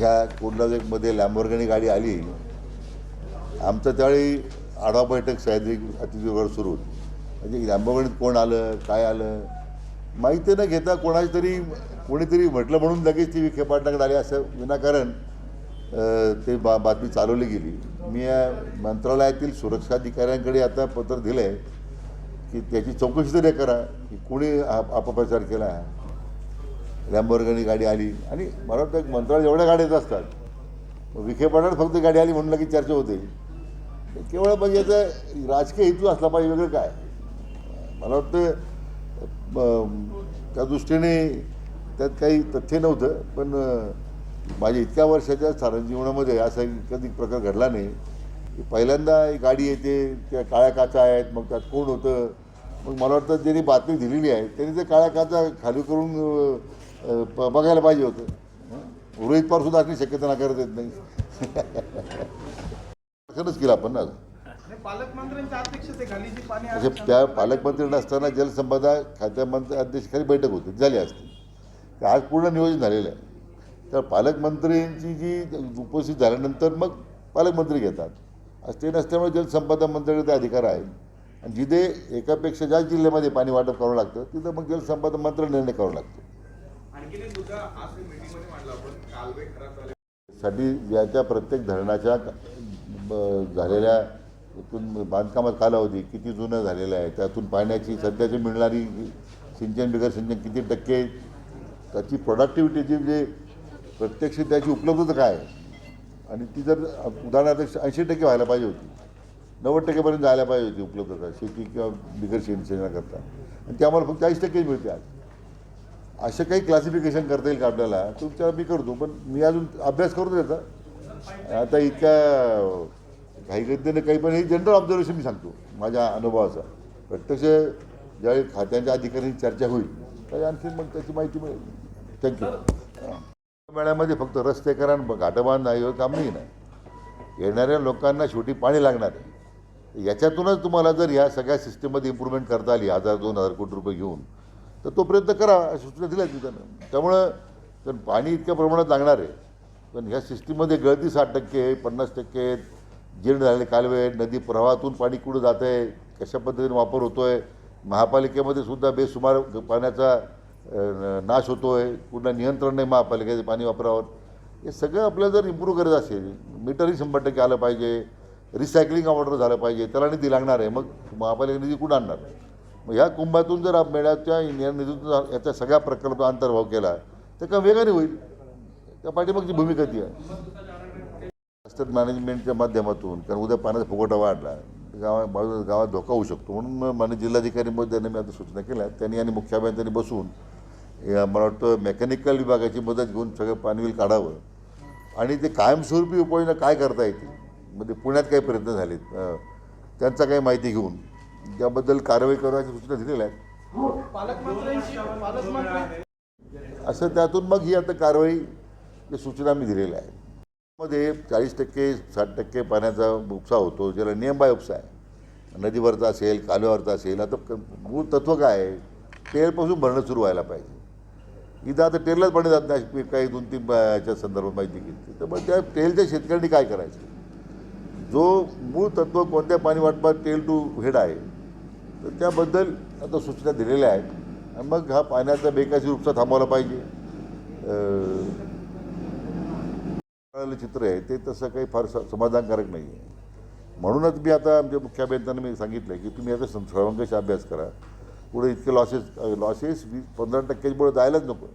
ह्या कुर्लामध्ये लॅम्बोर्गिनी गाडी आली, आमचं त्यावेळी आढावा बैठक सह्याद्री अतिथीगृहावर सुरू होती. म्हणजे लॅम्बोर्गिनीत कोण आलं, काय आलं माहिती न घेता कोणीतरी म्हटलं म्हणून लगेच ती विखे पाटलाकडे आली असं विनाकारण ते बातमी चालवली गेली. मी या मंत्रालयातील सुरक्षा अधिकाऱ्यांकडे आता पत्र दिलं आहे की त्याची चौकशी तरी करा की कोणी अपप्रचार केला. लॅम्बोर्गिनी गाडी आली आणि मला वाटतं मंत्रालयात एवढ्या गाड्या येत असतात, विखे पाटलात फक्त गाडी आली म्हणलं की चर्चा होते. केवळ म्हणजे याचा राजकीय हेतू असला पाहिजे, वेगळं काय. मला वाटतं त्या दृष्टीने त्यात काही तथ्य नव्हतं, पण माझ्या इतक्या वर्षाच्या साधारण जीवनामध्ये असा कधी प्रकार घडला नाही की पहिल्यांदा गाडी येते, त्या काळ्या काचा आहेत, मग त्यात कोण होतं. मग मला वाटतं ज्यांनी बातमी दिलेली आहे त्यांनी ते काळ्या काचा खाली करून बघायला पाहिजे होतं. रोहित पवारसुद्धा असली शक्यता नाकारत येत नाही. खरंच केलं आपण ना. त्या पालकमंत्री नसताना जलसंपदा खात्यामंत्री अध्यक्षाखाली बैठक होती, झाली असती. आज पूर्ण नियोजन झालेलं आहे. तर पालकमंत्र्यांची जी उपस्थित झाल्यानंतर मग पालकमंत्री घेतात. आज ते नसल्यामुळे जलसंपदा मंत्र्याकडे ते अधिकार आहे. आणि जिथे एकापेक्षा जास्त जिल्ह्यामध्ये पाणी वाटप करावं लागतं तिथं मग जलसंपदा मंत्री निर्णय करावा लागतो. साठी ज्या प्रत्येक धरणाच्या झालेल्या बांधकामात कालावधी किती जुनं झालेलं आहे, त्यातून पाण्याची सध्याची मिळणारी सिंचन बिगर सिंचन किती टक्के, त्याची प्रोडक्टिव्हिटीची म्हणजे प्रत्यक्ष त्याची उपलब्धता काय आहे. आणि ती जर उदाहरणार्थ 80% व्हायला पाहिजे होती, 90% जायला पाहिजे होती उपलब्धता शेती किंवा बिगर सिंचनाकरता, आणि ती आम्हाला फक्त 40% मिळते. आज असं काही क्लासिफिकेशन करता येईल का आपल्याला, तुमच्या मी करतो, पण मी अजून अभ्यास करतो त्याचा. आता इतक्या काही गतीने काही, पण हे जनरल ऑब्झर्वेशन मी सांगतो माझ्या अनुभवाचा. प्रत्यक्ष ज्यावेळी खात्यांच्या अधिकाऱ्यांची चर्चा होईल त्यावेळी आणखी मग त्याची माहिती मिळेल. थँक्यू. मेळ्यामध्ये फक्त रस्ते करा घाटं बांधा एवढं काम नाही ना. येणाऱ्या लोकांना शेवटी पाणी लागणार आहे. याच्यातूनच तुम्हाला जर ह्या सगळ्या सिस्टीममध्ये इम्प्रूव्हमेंट करता आली 1000-2000 कोटी रुपये घेऊन, तर तो प्रयत्न करा, सूचना दिल्या त्यानं. त्यामुळं तर पाणी इतक्या प्रमाणात लागणार आहे, पण ह्या सिस्टीममध्ये गळती 60%, 50%, जीर्ण झालेले कालवे, नदी प्रवाहातून पाणी कुठं जातं आहे, कशा पद्धतीने वापर होतो आहे, महापालिकेमध्ये सुद्धा बेसुमार पाण्याचा नाश होतो आहे, कुठलं नियंत्रण नाही महापालिकेचं पाणी वापरावर. हे सगळं आपल्याला जर इम्प्रूव्ह करायचं असेल, मीटरही 100% आलं पाहिजे, रिसायकलिंग ऑर्डर झालं पाहिजे, त्याला निधी लागणार आहे. मग महापालिका निधी कुठं आणणार. मग ह्या कुंभातून जर मेळ्याच्या निधीतून याच्या सगळ्या प्रकल्पाचा अंतर्भाव केला तर का वेगाने होईल. त्या पाठीमागची भूमिका ती आहे क्लस्टर मॅनेजमेंटच्या माध्यमातून. कारण उद्या पाण्याचा फुगवटा वाढला गावात धोका होऊ शकतो, म्हणून माननीय जिल्हाधिकारी महोदयांनी मी आता सूचना केल्या. त्यांनी आणि मुख्य अभियंत्यांनी बसून मला वाटतं मेकॅनिकल विभागाची मदत घेऊन सगळं पाणी काढावं आणि ते कायमस्वरूपी उपाययोजना काय करता येतील. म्हणजे पुण्यात काही प्रयत्न झालेत, त्यांचा काही माहिती घेऊन त्याबद्दल कारवाई करण्याची सूचना दिलेल्या आहेत. असं त्यातून मग ही आता कारवाई सूचना मी दिलेल्या आहेत. मध्ये 40%, 60% पाण्याचा उपसा होतो, ज्याला नियमबाह्य उपसा आहे. नदीवरचा असेल, कालव्यावरचा असेल. आता मूळ तत्त्व काय आहे, टेलपासून भरणं सुरू व्हायला पाहिजे. इथं आता टेललाच पाणी जात नाही. काही 2-3 याच्या संदर्भात माहिती घेतली तर मग त्या टेलच्या शेतकऱ्यांनी काय करायचं. जो मूळ तत्त्व कोणत्या पाणी वाटपात टेल टू हेड आहे, तर त्याबद्दल आता सूचना दिलेल्या आहेत. आणि मग हा पाण्याचा बेकायदेशीर उपसा थांबवला पाहिजे. चित्र आहे ते तसं काही फार समाधानकारक नाही आहे. म्हणूनच मी आता आमच्या मुख्य अभियंत्यांना मी सांगितलं की तुम्ही आता सर्वंकष अभ्यास करा. पुढे इतके लॉसेस 15% पुढे जायलाच नको.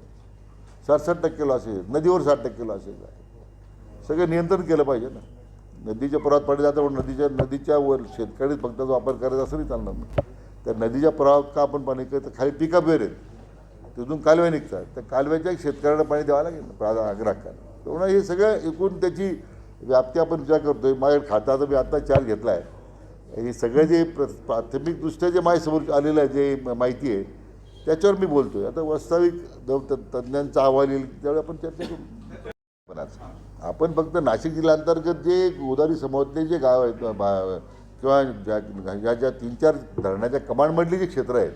60% लॉसेस, नदीवर 60% लॉसेस आहे. सगळं नियंत्रण केलं पाहिजे ना. नदीच्या प्रवाहात पाणी जातं पण नदीच्या वर शेतकरीच फक्त वापर करायचा असं नाही चालणार ना. त्या नदीच्या प्रवाहात का आपण पाणी करतो, खाली पिकअप वेर आहेत, तिथून कालव्या निघतात, त्या कालव्याच्या शेतकऱ्यांना पाणी द्यावं लागेल ना आग्रह. तेवढं हे सगळं एकूण त्याची व्याप्ती आपण विचार करतो आहे. माझ्या खात्याचा मी आत्ता चार्ज घेतला आहे. हे सगळं जे प्राथमिकदृष्ट्या जे माझ्यासमोर आलेलं आहे, जे माहिती आहे त्याच्यावर मी बोलतो आहे. आता वास्तविक तज्ज्ञांचा अहवाल येईल त्यावेळी आपण चर्चा करू. पण आपण फक्त नाशिक जिल्ह्याअंतर्गत जे गोदावरी समोरले जे गाव आहेत किंवा ज्या 3-4 धरणाच्या कमांडमधली जे क्षेत्र आहेत,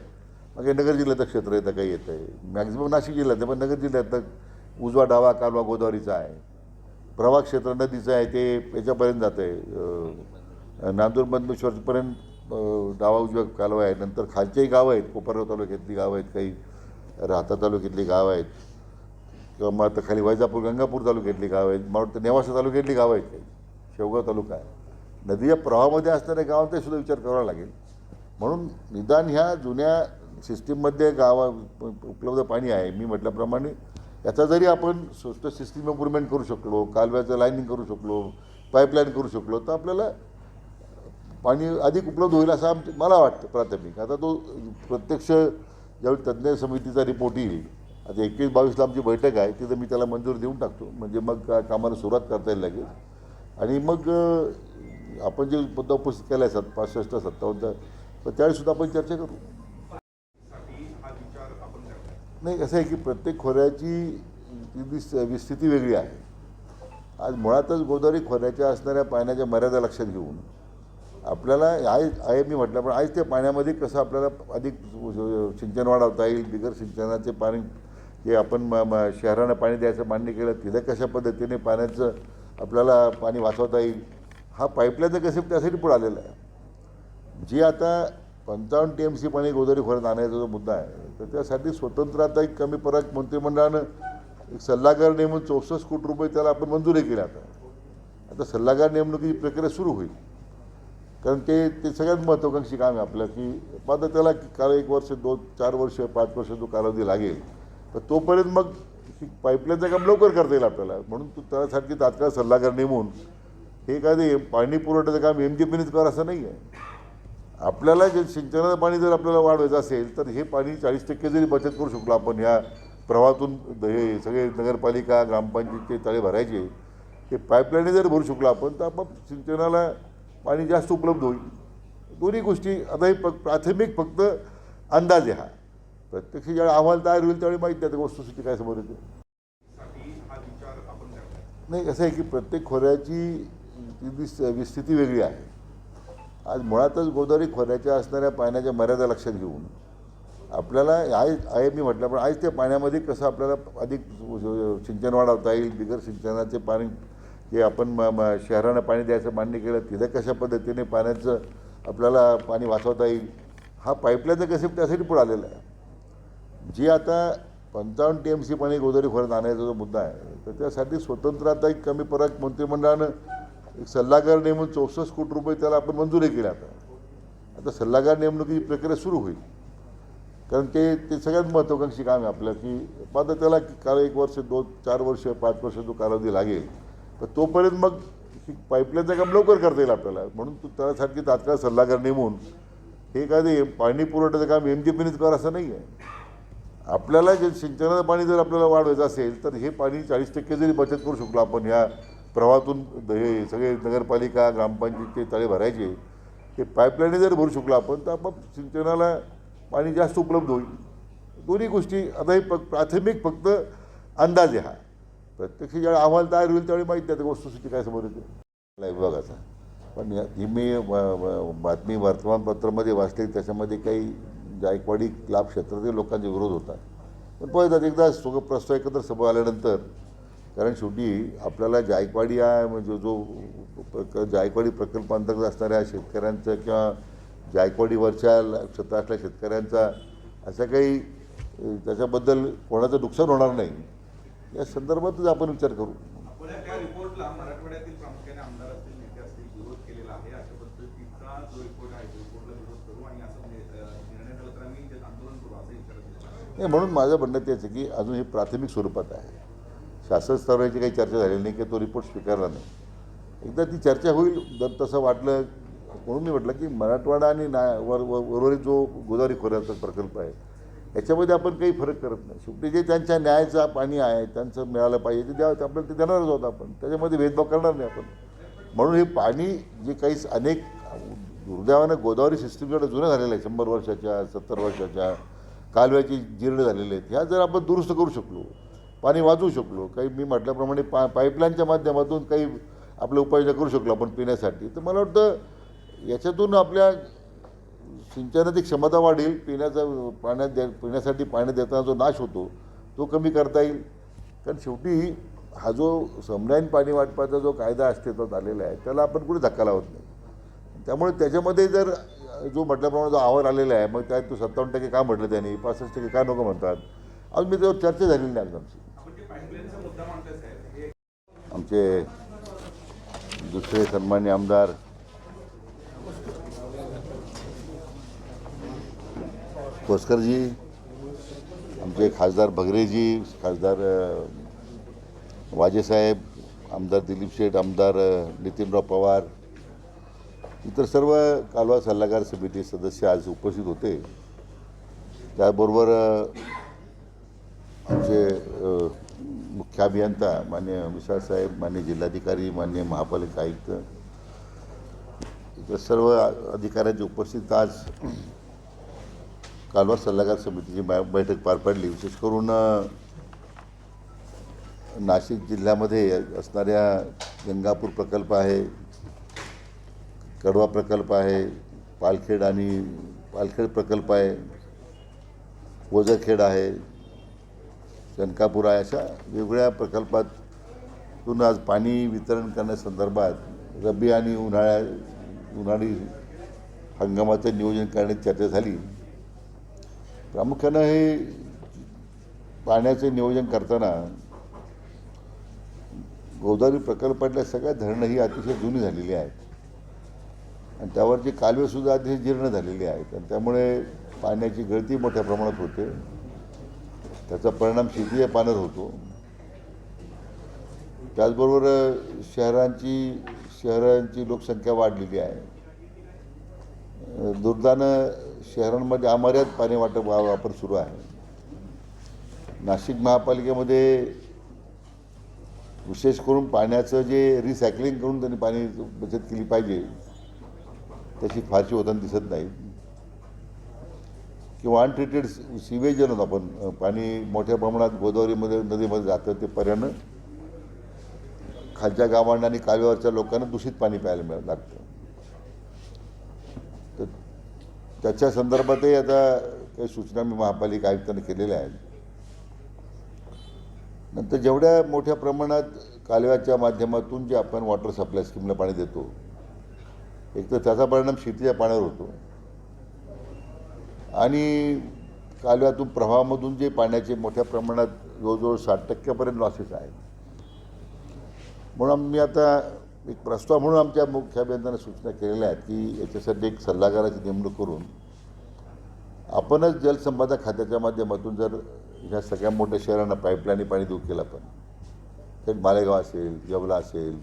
मग हे नगर जिल्ह्याचं क्षेत्र येतं, काही येतं आहे मॅक्झिमम नाशिक जिल्ह्यात, पण नगर जिल्ह्यात उजवा डावा कालवा गोदावरीचा आहे. प्रवाह क्षेत्र नदीचं आहे ते याच्यापर्यंत जातं आहे, नांदूर बंदेश्वरपर्यंत डावा उजव्या कालवा आहे. नंतर खालचेही गावं आहेत, कोपरगाव तालुक्यातली गावं आहेत, काही राहता तालुक्यातली गावं आहेत, किंवा मग आता खाली वैजापूर गंगापूर तालुक्यातली गावं आहेत, मला वाटतं नेवासा तालुक्यातली गावं आहेत, काही शेवगाव तालुका आहे. नदीच्या प्रवाहामध्ये असणाऱ्या गावांचा सुद्धा विचार करावा लागेल. म्हणून निदान ह्या जुन्या सिस्टीममध्ये उपलब्ध पाणी आहे, मी म्हटल्याप्रमाणे याचा जरी आपण स्वस्त सिस्टीम इम्प्रूव्हमेंट करू शकलो, कालव्याचं लाईनिंग करू शकलो, पाईपलाईन करू शकलो, तर आपल्याला पाणी अधिक उपलब्ध होईल असं मला वाटतं प्राथमिक. आता तो प्रत्यक्ष ज्यावेळी तज्ज्ञ समितीचा रिपोर्ट येईल, आता 21-22ला आमची बैठक आहे, तिथं मी त्याला मंजूर देऊन टाकतो, म्हणजे मग कामाला सुरुवात करता येईल लागेल. आणि मग आपण जे मुद्दा उपस्थित केला आहे 65-57 तर त्यावेळीसुद्धा आपण चर्चा करू. नाही, असं आहे की प्रत्येक खोऱ्याची स्थिती वेगळी आहे. आज मुळातच गोदावरी खोऱ्याच्या असणाऱ्या पाण्याच्या मर्यादा लक्षात घेऊन आपल्याला आहे मी म्हटलं, पण आज त्या पाण्यामध्ये कसं आपल्याला अधिक सिंचन वाढवता येईल, बिगर सिंचनाचे पाणी जे आपण शहरानं पाणी द्यायचं मान्य केलं, तिथं कशा पद्धतीने पाण्याचं आपल्याला पाणी वाचवता येईल, हा पाईपलाईनचा कन्सेप्ट त्यासाठी पुढे आलेला आहे. जी आता 55 TMC पाणी गोदावरी खोऱ्यात आणायचा जो मुद्दा आहे, तर त्यासाठी स्वतंत्र आता एक कमी पराग मंत्रिमंडळानं एक सल्लागार नेमून 64 कोटी रुपये त्याला आपण मंजुरी केली. आता सल्लागार नेमणुकीची प्रक्रिया सुरू होईल, कारण ते सगळ्यात महत्त्वाकांक्षी काम आहे आपलं, की आता त्याला काल 1 वर्ष 2-4 वर्ष 5 वर्ष जो कालावधी लागेल, तर तोपर्यंत मग पाईपलाईनचं काम लवकर करता येईल आपल्याला. म्हणून त्यासाठी तात्काळ सल्लागार नेमून हे काय ते पाणी पुरवठ्याचं काम MGPनेच कर असं नाही आहे. आपल्याला जे सिंचनाचं पाणी जर आपल्याला वाढवायचं असेल, तर हे पाणी 40% जरी बचत करू शकलो आपण, ह्या प्रवाहातून हे सगळे नगरपालिका ग्रामपंचायतचे तळे भरायचे, हे पाईपलाईने जर भरू शकलो आपण, तर आपण सिंचनाला पाणी जास्त उपलब्ध होईल. दोन्ही गोष्टी आता हे प्राथमिक फक्त अंदाज आहे. हा प्रत्यक्ष ज्यावेळी अहवाल तयार होईल त्यावेळी माहीत नाही वस्तुस्थिती काय समोर येते. नाही, असं आहे की प्रत्येक खोऱ्याची स्थिती वेगळी आहे. आज मुळातच गोदावरी खोऱ्याच्या असणाऱ्या पाण्याच्या मर्यादा लक्षात घेऊन आपल्याला आहे मी म्हटलं, पण आज त्या पाण्यामध्ये कसं आपल्याला अधिक सिंचन वाढवता येईल, बिगर सिंचनाचे पाणी जे आपण शहरानं पाणी द्यायचं मान्य केलं, तिथं कशा पद्धतीने पाण्याचं आपल्याला पाणी वाचवता येईल, हा पाईपलाईनचा कन्सेप्ट त्यासाठी पुढे आलेला आहे. जी आता 55 TMC पाणी गोदावरी खोऱ्यात आणायचा जो मुद्दा आहे, तर त्यासाठी स्वतंत्र आता एक कमी पराग मंत्रिमंडळानं एक सल्लागार नेमून 64 कोटी रुपये त्याला आपण मंजुरी केली. आता सल्लागार नेमणुकीची प्रक्रिया सुरू होईल, कारण ते सगळ्यात महत्त्वाकांक्षी काम आहे आपलं, की आता त्याला काल 1 वर्ष 2-4 वर्ष 5 वर्ष जो कालावधी लागेल, तर तोपर्यंत मग पाईपलाईनचं काम लवकर करता येईल आपल्याला. म्हणून त्यासाठी तात्काळ सल्लागार नेमून हे काय ते पाणी पुरवठ्याचं काम MGPनेच कर असं नाही आहे. आपल्याला जे सिंचनाचं पाणी जर आपल्याला वाढवायचं असेल, तर हे पाणी 40% जरी बचत करू शकलो आपण, ह्या प्रवाहातून हे सगळे नगरपालिका ग्रामपंचायतचे तळे भरायचे, हे पाईपलाईने जर भरू शकलो आपण, तर आपण सिंचनाला पाणी जास्त उपलब्ध होईल. दोन्ही गोष्टी आता हे प्राथमिक फक्त अंदाज आहे. हा प्रत्यक्ष ज्यावेळी अहवाल तयार होईल त्यावेळी माहीत नाही वस्तुस्थिती काय समोर येते विभागाचा. पण ही मी बातमी वर्तमानपत्रामध्ये वाचली, त्याच्यामध्ये काही जायकवाडी लाभ क्षेत्रातील लोकांचा विरोध होता. पण परत एकदा सगळं प्रस्ताव एकत्र सभा आल्यानंतर, कारण शेवटी आपल्याला जायकवाडी हा म्हणजे जो जायकवाडी प्रकल्पांतर्गत असणाऱ्या शेतकऱ्यांचं किंवा जायकवाडीवरच्या क्षेत्रातल्या शेतकऱ्यांचा असं काही त्याच्याबद्दल कोणाचं नुकसान होणार नाही या संदर्भातच आपण विचार करू. त्या रिपोर्टला मराठवाड्यातील प्रामुख्याने आमदार असतील, नेते असतील, विरोध केलेला आहे. अशा पद्धतीचा जो रिपोर्ट आहे रिपोर्टला विरोध करू आणि असं निर्णय झाला तर आम्ही आंदोलन करू असं विचारत नाही. म्हणून माझं म्हणणं तेच आहे की अजून हे प्राथमिक स्वरूपात आहे. शासन स्तरावरची काही चर्चा झालेली नाही, की तो रिपोर्ट स्वीकारला नाही. एकदा ती चर्चा होईल, जर तसं वाटलं, म्हणून मी म्हटलं की मराठवाडा आणि उर्वरित जो गोदावरी खोऱ्याचा प्रकल्प आहे याच्यामध्ये आपण काही फरक करत नाही. शेवटी जे त्यांच्या न्यायाचं पाणी आहे त्यांचं मिळालं पाहिजे ते द्यावं, आपल्याला ते देणारच आहोत आपण, त्याच्यामध्ये भेदभाव करणार नाही आपण. म्हणून हे पाणी जे काही अनेक दुर्दैवानं गोदावरी सिस्टीमकडे जुनं झालेलं आहे, 100 वर्षाच्या 70 वर्षाच्या कालव्याची जीर्ण झालेले आहेत, ह्या जर आपण दुरुस्त करू शकलो, पाणी वाचवू शकलो, काही मी म्हटल्याप्रमाणे पाईपलाईनच्या माध्यमातून काही आपल्या उपाययोजना करू शकलो आपण पिण्यासाठी, तर मला वाटतं याच्यातून आपल्या सिंचनाची क्षमता वाढेल, पिण्यासाठी पाणी देताना जो नाश होतो तो कमी करता येईल. कारण शेवटी हा जो समलाईन पाणी वाटपाचा जो कायदा अस्तित्वात आलेला आहे त्याला आपण कुठे धक्का लावत नाही. त्यामुळे त्याच्यामध्ये जर जो म्हटल्याप्रमाणे जो आवर आलेला आहे, मग त्यात तो 57% का म्हटलं त्यांनी, 65% का नको म्हणतात, अजून मी त्यावर चर्चा झालेली नाही आमची. आपण जे पाईपलाईनचा मुद्दा मांडताय साहेब, हे आमचे दुसरे सन्मान्य आमदार कोसकरजी, आमचे खासदार भगरेजी, खासदार वाजेसाहेब, आमदार दिलीप शेठ, आमदार नितीनराव पवार, इतर सर्व कालवा सल्लागार समिती सदस्य आज उपस्थित होते. त्याबरोबर आमचे मुख्य अभियंता माननीय मिसाळ साहेब, माननीय जिल्हाधिकारी, माननीय महापालिका आयुक्त, इतर सर्व अधिकाऱ्यांची उपस्थित आज कालवा सल्लागार समितीची बैठक पार पडली. विशेष करून नाशिक जिल्ह्यामध्ये असणाऱ्या गंगापूर प्रकल्प आहे, कडवा प्रकल्प आहे, पालखेड प्रकल्प आहे, ओझरखेड आहे, चनकापूर आहे, अशा वेगवेगळ्या प्रकल्पातून आज पाणी वितरण करण्यासंदर्भात रब्बी आणि उन्हाळी हंगामाचं नियोजन करण्याची चर्चा झाली. प्रामुख्यानं हे पाण्याचे नियोजन करताना गोदावरी प्रकल्पातल्या सगळ्या धरणं ही अतिशय जुनी झालेली आहेत आणि त्यावरचे कालवेसुद्धा अतिशय जीर्ण झालेले आहेत आणि त्यामुळे पाण्याची गळती मोठ्या प्रमाणात होते. त्याचा परिणाम शेतीच्या पाण्यावर होतो. त्याचबरोबर शहरांची लोकसंख्या वाढलेली आहे. दुर्दैवानं शहरांमध्ये अमर्याद पाणी वापर सुरू आहे. नाशिक महापालिकेमध्ये विशेष करून पाण्याचं जे रिसायकलिंग करून त्यांनी पाणी बचत केली पाहिजे तशी फारशी होताना दिसत नाही. किंवा अनट्रीटेड सिवेज जे नव्हतं, आपण पाणी मोठ्या प्रमाणात गोदावरीमध्ये नदीमध्ये जातं, ते पर्यानं खालच्या गावांना आणि कालव्यावरच्या लोकांना दूषित पाणी प्यायला लागतं. तर त्याच्या संदर्भातही आता काही सूचना मी महापालिका आयुक्तांनी केलेल्या आहेत. नंतर जेवढ्या मोठ्या प्रमाणात कालव्याच्या माध्यमातून जे आपण वॉटर सप्लाय स्कीमला पाणी देतो, एक तर त्याचा परिणाम शेतीच्या पाण्यावर होतो आणि कालव्यातून प्रवाहामधून जे पाण्याचे मोठ्या प्रमाणात जवळजवळ 60% लॉसेस आहेत. म्हणून मी आता एक प्रस्ताव म्हणून आमच्या मुख्य अभियंत्यांना सूचना केलेल्या आहेत की याच्यासाठी एक सल्लागाराची नेमणूक करून आपणच जलसंपदा खात्याच्या माध्यमातून जर ह्या सगळ्या मोठ्या शहरांना पाईपलाईन पाणी देऊ केलं, आपण थेट मालेगाव असेल, येवला असेल,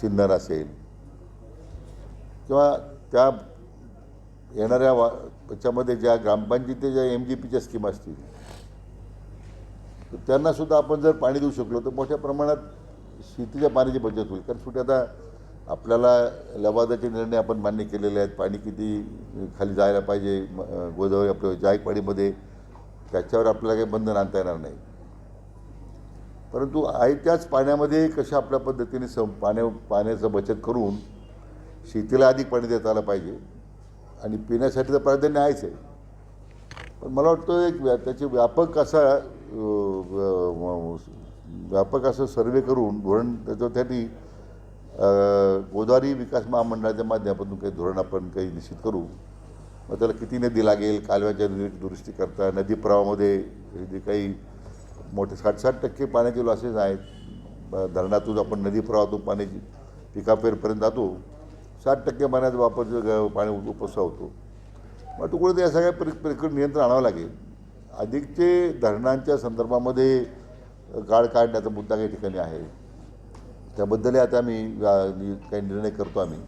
सिन्नर असेल किंवा त्या येणाऱ्या त्याच्यामध्ये ज्या ग्रामपंचायती ज्या MGPच्या स्कीम असतील तर त्यांनासुद्धा आपण जर पाणी देऊ शकलो तर मोठ्या प्रमाणात शेतीच्या पाण्याची बचत होईल. कारण शेवटी आता आपल्याला लवादाचे निर्णय आपण मान्य केलेले आहेत. पाणी किती खाली जायला पाहिजे गोदावरी आपल्या जायकवाडीमध्ये, त्याच्यावर आपल्याला काही बंधन आणता येणार नाही. परंतु आहे त्याच पाण्यामध्ये कशा आपल्या पद्धतीने पाण्याचं बचत करून शेतीला अधिक पाणी देता आलं पाहिजे आणि पिण्यासाठी तर प्राधान्य आहेच आहे. पण मला वाटतं एक त्याची व्यापक असं सर्वे करून धोरण त्याच्यासाठी गोदावरी विकास महामंडळाच्या माध्यमातून काही धोरण आपण काही निश्चित करू. मग त्याला किती नदी लागेल, कालव्याच्या दुरुस्ती करता, नदी प्रवाहामध्ये जे काही मोठे 60% पाण्याचे लॉसेस आहेत. धरणातून आपण नदी प्रवाहातून पाण्याची पिकापेरपर्यंत जातो, 60% पाण्याचा वापर पाणी उपसा होतो. मग तो कुठे या सगळ्या प्रक्रियेवर नियंत्रण आणावं लागेल. अधिकचे धरणांच्या संदर्भामध्ये गाळ काढण्याचा मुद्दा काही ठिकाणी आहे. त्याबद्दलही आता आम्ही काही निर्णय करतो आम्ही.